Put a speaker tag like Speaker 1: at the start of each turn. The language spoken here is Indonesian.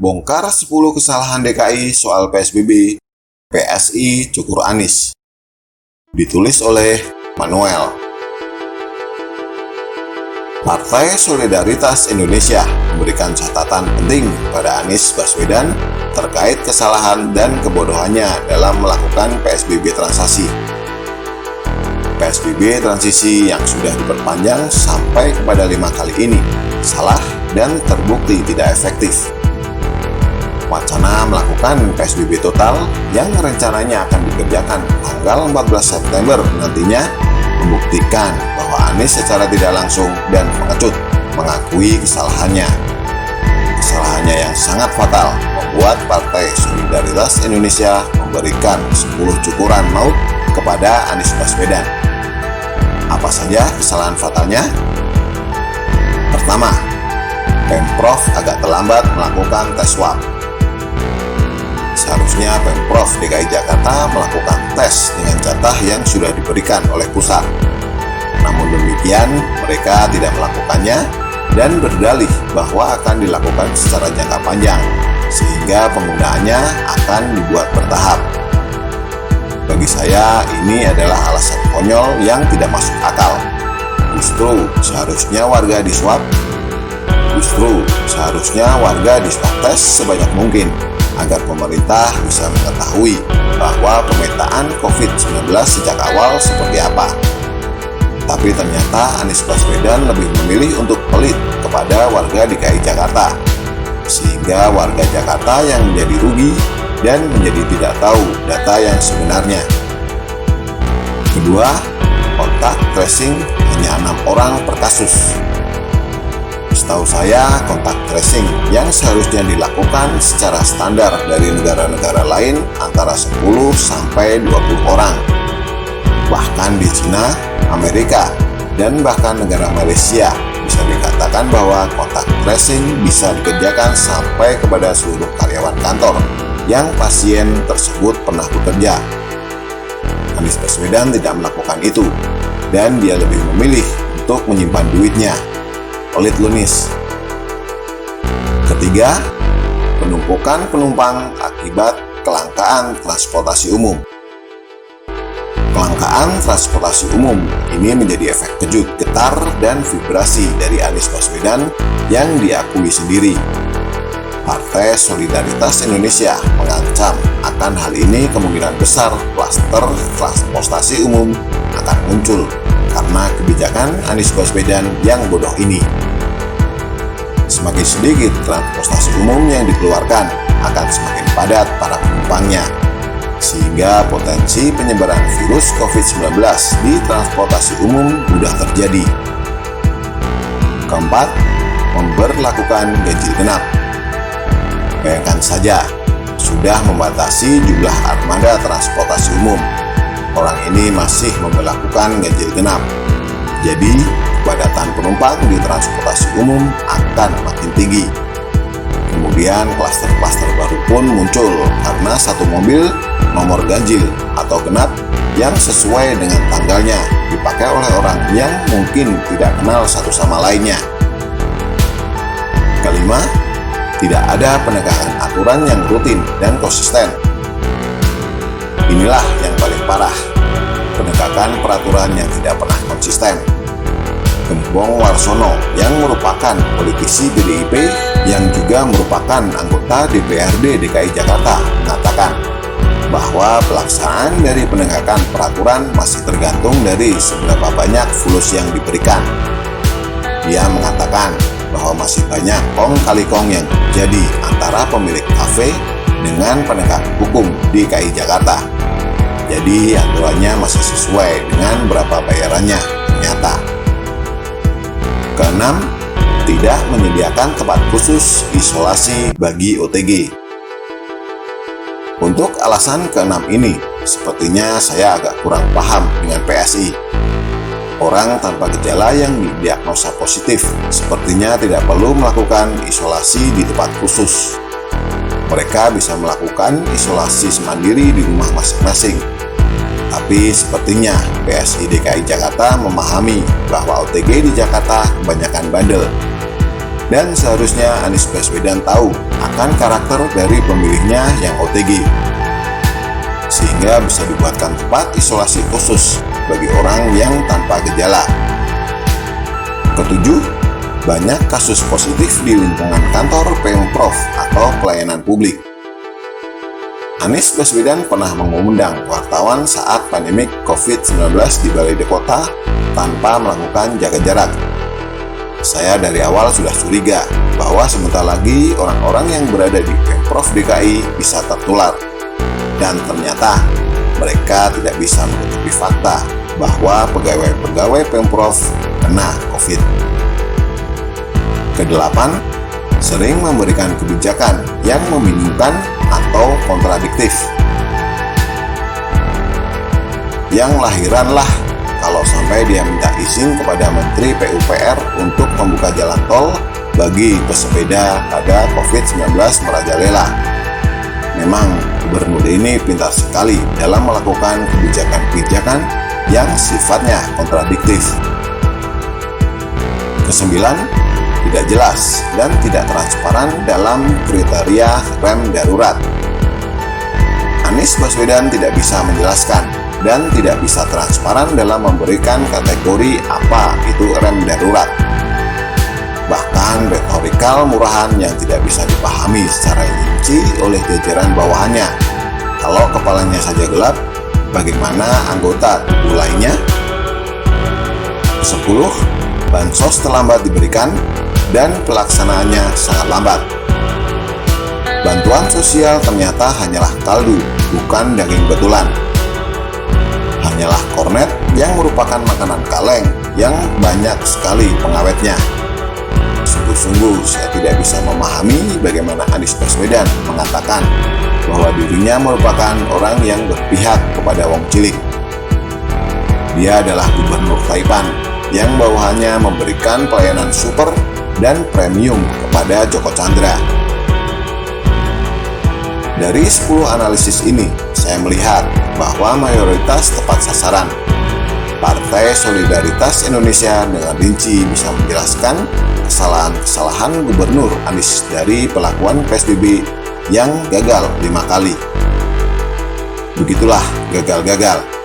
Speaker 1: Bongkar 10 kesalahan DKI soal PSBB, PSI cukur Anies. Ditulis oleh Manuel. Partai Solidaritas Indonesia memberikan catatan penting pada Anies Baswedan terkait kesalahan dan kebodohannya dalam melakukan PSBB transisi. PSBB transisi yang sudah diperpanjang sampai kepada 5 kali ini salah dan terbukti tidak efektif. Wacana melakukan PSBB total yang rencananya akan dikerjakan tanggal 14 September nantinya membuktikan bahwa Anies secara tidak langsung dan pengecut mengakui kesalahannya. Kesalahannya yang sangat fatal membuat Partai Solidaritas Indonesia memberikan 10 cukuran maut kepada Anies Baswedan. Apa saja kesalahan fatalnya? Pertama, Pemprov agak terlambat melakukan tes swab. Seharusnya Pemprov DKI Jakarta melakukan tes dengan jatah yang sudah diberikan oleh pusat. Namun demikian, mereka tidak melakukannya dan berdalih bahwa akan dilakukan secara jangka panjang, sehingga penggunaannya akan dibuat bertahap. Bagi saya, ini adalah alasan konyol yang tidak masuk akal. Justru seharusnya warga diswab tes sebanyak mungkin agar pemerintah bisa mengetahui bahwa pemetaan COVID-19 sejak awal seperti apa. Tapi ternyata Anies Baswedan lebih memilih untuk pelit kepada warga DKI Jakarta, sehingga warga Jakarta yang menjadi rugi dan menjadi tidak tahu data yang sebenarnya. Kedua, kontak tracing hanya 6 orang per kasus. Setahu saya, kontak tracing yang seharusnya dilakukan secara standar dari negara-negara lain antara 10 sampai 20 orang. Bahkan di Cina, Amerika, dan bahkan negara Malaysia bisa dikatakan bahwa kontak tracing bisa dikerjakan sampai kepada seluruh karyawan kantor yang pasien tersebut pernah bekerja. Anies Baswedan tidak melakukan itu, dan dia lebih memilih untuk menyimpan duitnya. Pelit lunis. Ketiga, penumpukan penumpang akibat kelangkaan transportasi umum. Kelangkaan transportasi umum ini menjadi efek kejut, getar, dan vibrasi dari Anies Baswedan yang diakui sendiri. Partai Solidaritas Indonesia mengancam akan hal ini kemungkinan besar klaster transportasi umum akan muncul karena kebijakan Anies Baswedan yang bodoh ini. Semakin sedikit transportasi umum yang dikeluarkan, akan semakin padat para penumpangnya, sehingga potensi penyebaran virus COVID-19 di transportasi umum mudah terjadi. Keempat, memberlakukan ganjil genap. Bayangkan saja, sudah membatasi jumlah armada transportasi umum. Orang ini masih memberlakukan ganjil genap. Jadi, kepadatan penumpang di transportasi umum akan makin tinggi. Kemudian klaster-klaster baru pun muncul karena satu mobil nomor ganjil atau genap yang sesuai dengan tanggalnya dipakai oleh orang yang mungkin tidak kenal satu sama lainnya. Kelima, tidak ada penegakan aturan yang rutin dan konsisten. Inilah yang paling parah, penegakan peraturan yang tidak pernah konsisten. Gembong Warsono yang merupakan politisi PDIP yang juga merupakan anggota DPRD DKI Jakarta mengatakan bahwa pelaksanaan dari penegakan peraturan masih tergantung dari seberapa banyak fulus yang diberikan. Dia mengatakan bahwa masih banyak kong kali kong yang terjadi antara pemilik kafe dengan penegak hukum DKI Jakarta. Jadi aturannya masih sesuai dengan berapa bayarannya ternyata. Keenam, tidak menyediakan tempat khusus isolasi bagi OTG. Untuk alasan keenam ini, sepertinya saya agak kurang paham dengan PSI. Orang tanpa gejala yang didiagnosa positif sepertinya tidak perlu melakukan isolasi di tempat khusus. Mereka bisa melakukan isolasi semandiri di rumah masing-masing. Tapi sepertinya PSI DKI Jakarta memahami bahwa OTG di Jakarta kebanyakan bandel. Dan seharusnya Anies Baswedan tahu akan karakter dari pemilihnya yang OTG, sehingga bisa dibuatkan tempat isolasi khusus bagi orang yang tanpa gejala. Ketujuh, banyak kasus positif di lingkungan kantor Pemprov atau pelayanan publik. Anies Baswedan pernah mengundang wartawan saat pandemik COVID-19 di balai kota tanpa melakukan jaga jarak. Saya dari awal sudah curiga bahwa sebentar lagi orang-orang yang berada di Pemprov DKI bisa tertular. Dan ternyata mereka tidak bisa menutupi fakta bahwa pegawai-pegawai Pemprov kena COVID. Kedelapan, sering memberikan kebijakan yang membingungkan atau kontradiktif. Yang lahiranlah kalau sampai dia minta izin kepada Menteri PUPR untuk membuka jalan tol bagi pesepeda pada COVID-19 merajalela. Memang gubernur ini pintar sekali dalam melakukan kebijakan-kebijakan yang sifatnya kontradiktif. Kesembilan, tidak jelas dan tidak transparan dalam kriteria rem darurat. Anies Baswedan tidak bisa menjelaskan dan tidak bisa transparan dalam memberikan kategori apa itu rem darurat. Bahkan retorikal murahan yang tidak bisa dipahami secara rinci oleh jajaran bawahannya. Kalau kepalanya saja gelap, bagaimana anggota tubuh lainnya? 10. Bansos terlambat diberikan dan pelaksanaannya sangat lambat. Bantuan sosial ternyata hanyalah kaldu, bukan daging betulan. Hanyalah kornet yang merupakan makanan kaleng yang banyak sekali pengawetnya. Sungguh-sungguh saya tidak bisa memahami bagaimana Anies Baswedan mengatakan bahwa dirinya merupakan orang yang berpihak kepada wong cilik. Dia adalah gubernur Taipan yang bawahannya memberikan pelayanan super dan premium kepada Joko Chandra. Dari 10 analisis ini, saya melihat bahwa mayoritas tepat sasaran. Partai Solidaritas Indonesia dengan rinci bisa menjelaskan kesalahan-kesalahan Gubernur Anies dari pelakuan PSBB yang gagal 5 kali. Begitulah gagal-gagal.